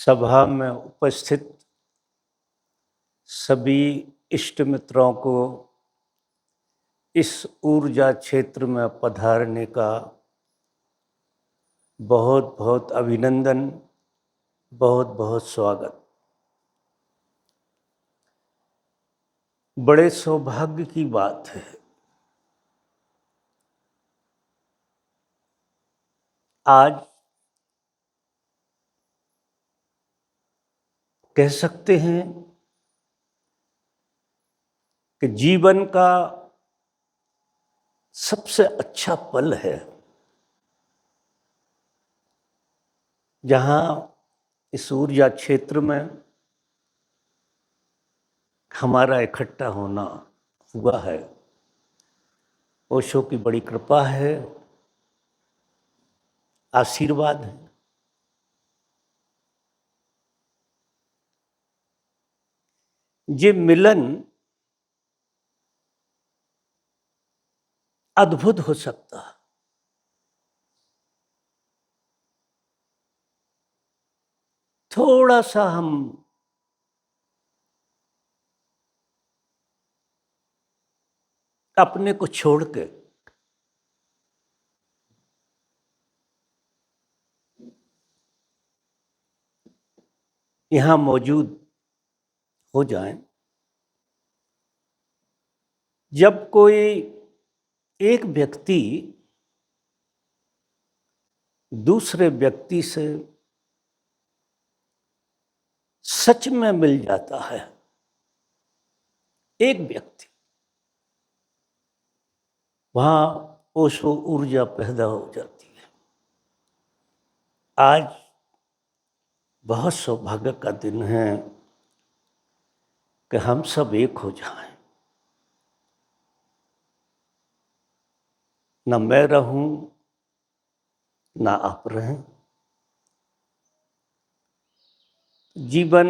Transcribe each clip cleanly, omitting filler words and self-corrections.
सभा में उपस्थित सभी इष्ट मित्रों को इस ऊर्जा क्षेत्र में पधारने का बहुत बहुत अभिनंदन, बहुत बहुत स्वागत। बड़े सौभाग्य की बात है, आज कह सकते हैं कि जीवन का सबसे अच्छा पल है जहां इस ऊर्जा क्षेत्र में हमारा इकट्ठा होना हुआ है। ओशो की बड़ी कृपा है, आशीर्वाद है। ये मिलन अद्भुत हो सकता है। थोड़ा सा हम अपने को छोड़ के यहाँ मौजूद हो जाएं। जब कोई एक व्यक्ति दूसरे व्यक्ति से सच में मिल जाता है, एक व्यक्ति, वहां ओशो ऊर्जा पैदा हो जाती है। आज बहुत सौभाग्य का दिन है कि हम सब एक हो जाएं। न मैं रहूं, ना आप रहें। जीवन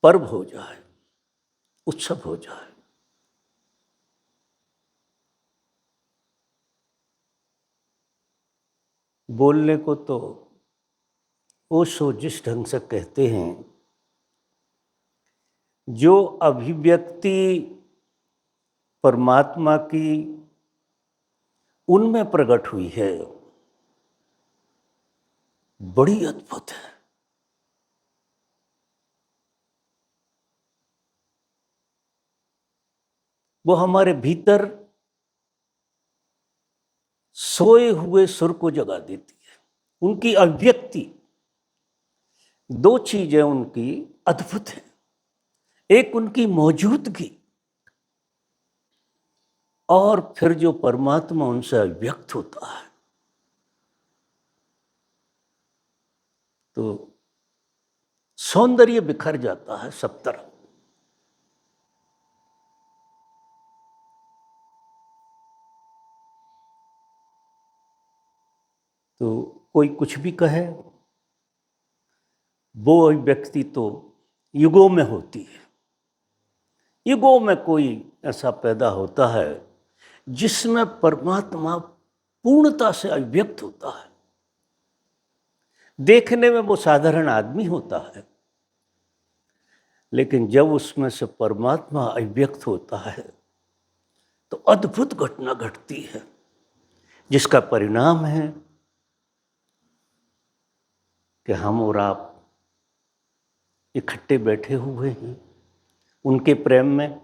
पर्व हो जाए, उत्सव हो जाए। बोलने को तो ओशो जिस ढंग से कहते हैं, जो अभिव्यक्ति परमात्मा की उनमें प्रकट हुई है, बड़ी अद्भुत है। वो हमारे भीतर सोए हुए सुर को जगा देती है। उनकी अभिव्यक्ति, दो चीजें उनकी अद्भुत हैं। एक उनकी मौजूदगी, और फिर जो परमात्मा उनसे अभिव्यक्त होता है, तो सौंदर्य बिखर जाता है सब तरफ। तो कोई कुछ भी कहे, वो अभिव्यक्ति तो युगों में होती है। युगों में कोई ऐसा पैदा होता है जिसमें परमात्मा पूर्णता से अभिव्यक्त होता है। देखने में वो साधारण आदमी होता है, लेकिन जब उसमें से परमात्मा अभिव्यक्त होता है तो अद्भुत घटना घटती है, जिसका परिणाम है कि हम और आप इकट्ठे बैठे हुए हैं उनके प्रेम में।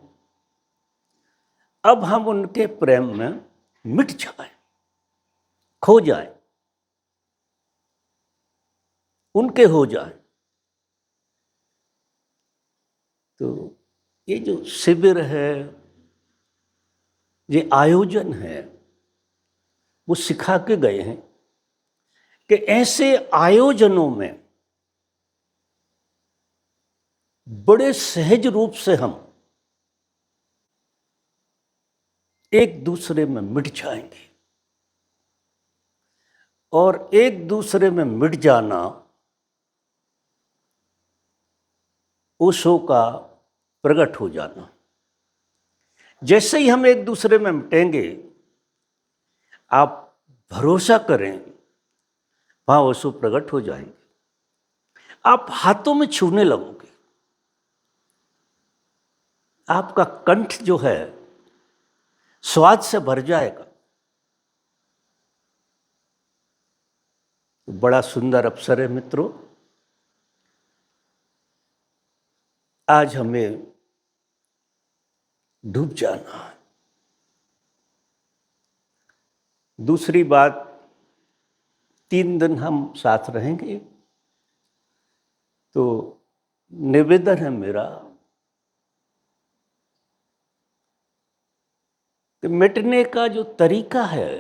अब हम उनके प्रेम में मिट जाएं, खो जाएं, उनके हो जाएं। तो ये जो शिविर है, ये आयोजन है, वो सिखा के गए हैं कि ऐसे आयोजनों में बड़े सहज रूप से हम एक दूसरे में मिट जाएंगे। और एक दूसरे में मिट जाना ओशो का प्रकट हो जाना। जैसे ही हम एक दूसरे में मिटेंगे, आप भरोसा करें, वहाँ ओशो प्रकट हो जाएंगे। आप हाथों में छूने लगोगे, आपका कंठ जो है स्वाद से भर जाएगा। बड़ा सुंदर अवसर है मित्रों। आज हमें डूब जाना है। दूसरी बात, 3 दिन हम साथ रहेंगे, तो निवेदन है मेरा कि मिटने का जो तरीका है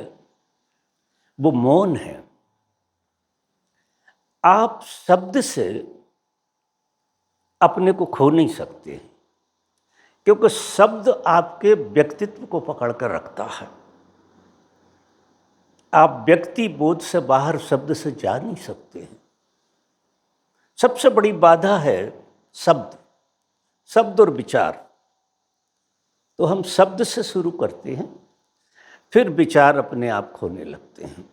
वो मौन है। आप शब्द से अपने को खो नहीं सकते, क्योंकि शब्द आपके व्यक्तित्व को पकड़ कर रखता है। आप व्यक्ति बोध से बाहर शब्द से जा नहीं सकते हैं। सबसे बड़ी बाधा है शब्द, शब्द और विचार। तो हम शब्द से शुरू करते हैं, फिर विचार अपने आप खोने लगते हैं।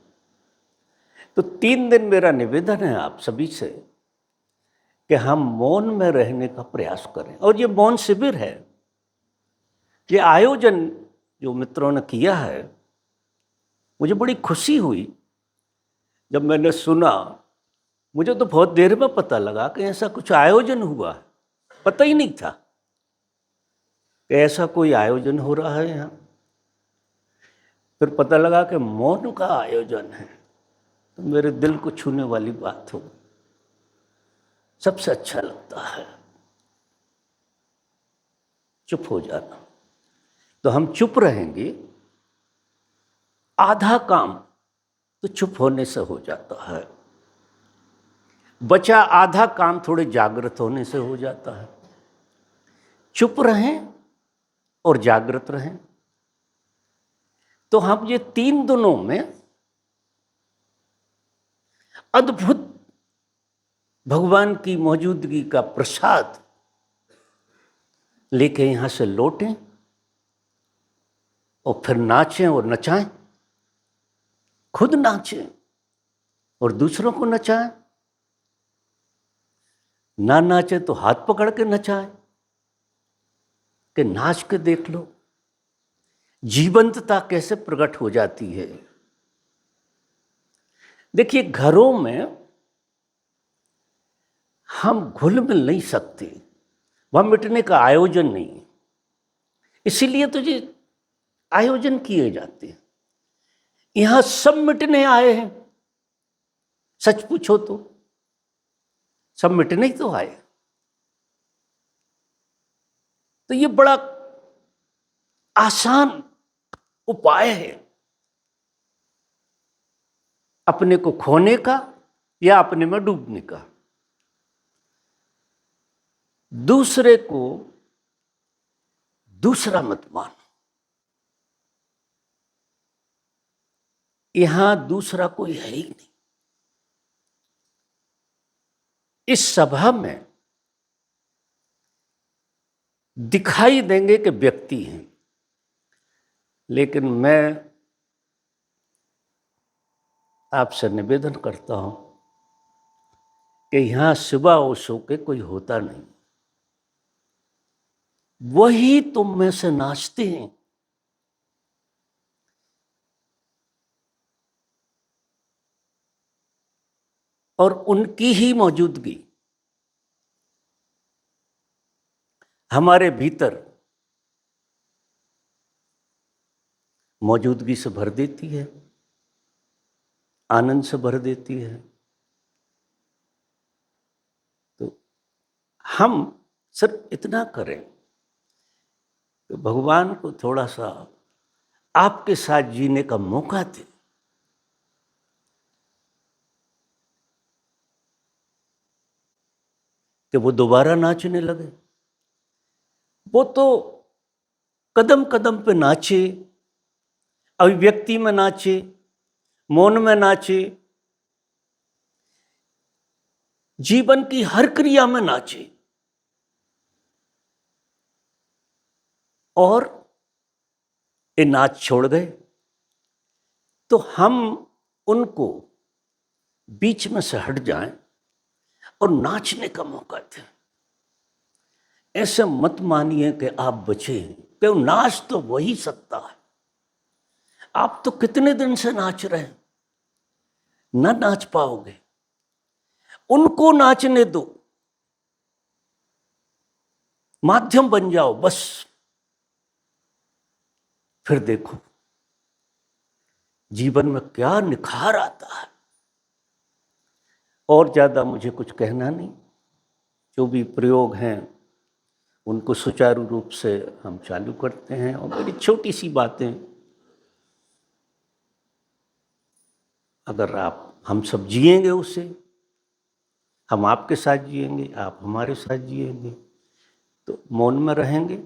तो 3 दिन मेरा निवेदन है आप सभी से कि हम मौन में रहने का प्रयास करें। और ये मौन शिविर है, ये आयोजन जो मित्रों ने किया है, मुझे बड़ी खुशी हुई जब मैंने सुना। मुझे तो बहुत देर में पता लगा कि ऐसा कुछ आयोजन हुआ है, पता ही नहीं था कि ऐसा कोई आयोजन हो रहा है यहाँ। फिर पता लगा कि मौन का आयोजन है, तो मेरे दिल को छूने वाली बात हो। सबसे अच्छा लगता है चुप हो जाना। तो हम चुप रहेंगे। आधा काम तो चुप होने से हो जाता है, बचा आधा काम थोड़े जागृत होने से हो जाता है। चुप रहें और जागृत रहें। तो हम ये 3 दिनों में अद्भुत भगवान की मौजूदगी का प्रसाद लेके यहां से लौटें और फिर नाचें और नचाएं। खुद नाचें और दूसरों को नचाएं। ना नाचे तो हाथ पकड़ के नचाएं कि नाच के देख लो जीवंतता कैसे प्रकट हो जाती है। देखिए, घरों में हम घुल मिल नहीं सकते, वहां मिटने का आयोजन नहीं है। इसीलिए तो ये आयोजन किए जाते हैं। यहां सब मिटने आए हैं, सच पूछो तो सब मिटने ही तो आए। तो ये बड़ा आसान उपाय है अपने को खोने का या अपने में डूबने का। दूसरे को दूसरा मत मानो। यहां दूसरा कोई है ही नहीं। इस सभा में दिखाई देंगे कि व्यक्ति हैं, लेकिन मैं आपसे निवेदन करता हूं कि यहां सिवा ओशो के कोई होता नहीं। वही तुम में से नाचते हैं। और उनकी ही मौजूदगी हमारे भीतर मौजूदगी से भर देती है, आनंद से भर देती है। तो हम सिर्फ इतना करें कि भगवान को थोड़ा सा आपके साथ जीने का मौका दें। कि वो दोबारा नाचने लगे। वो तो कदम कदम पे नाचे, अभिव्यक्ति में नाचे, मौन में नाचे, जीवन की हर क्रिया में नाचे। और ये नाच छोड़ गए तो हम उनको बीच में से हट जाएं और नाचने का मौका दें। ऐसे मत मानिए कि आप बचे, कि नाच तो वही सकता है। आप तो कितने दिन से नाच रहे हैं, ना नाच पाओगे। उनको नाचने दो, माध्यम बन जाओ बस। फिर देखो जीवन में क्या निखार आता है। और ज्यादा मुझे कुछ कहना नहीं। जो भी प्रयोग हैं उनको सुचारू रूप से हम चालू करते हैं। और मेरी छोटी सी बातें, अगर आप हम सब जिएंगे उसे, हम आपके साथ जिएंगे, आप हमारे साथ जिएंगे, तो मौन में रहेंगे,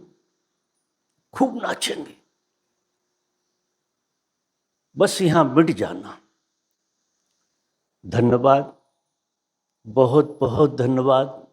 खूब नाचेंगे, बस यहां मिट जाना। धन्यवाद, बहुत बहुत धन्यवाद।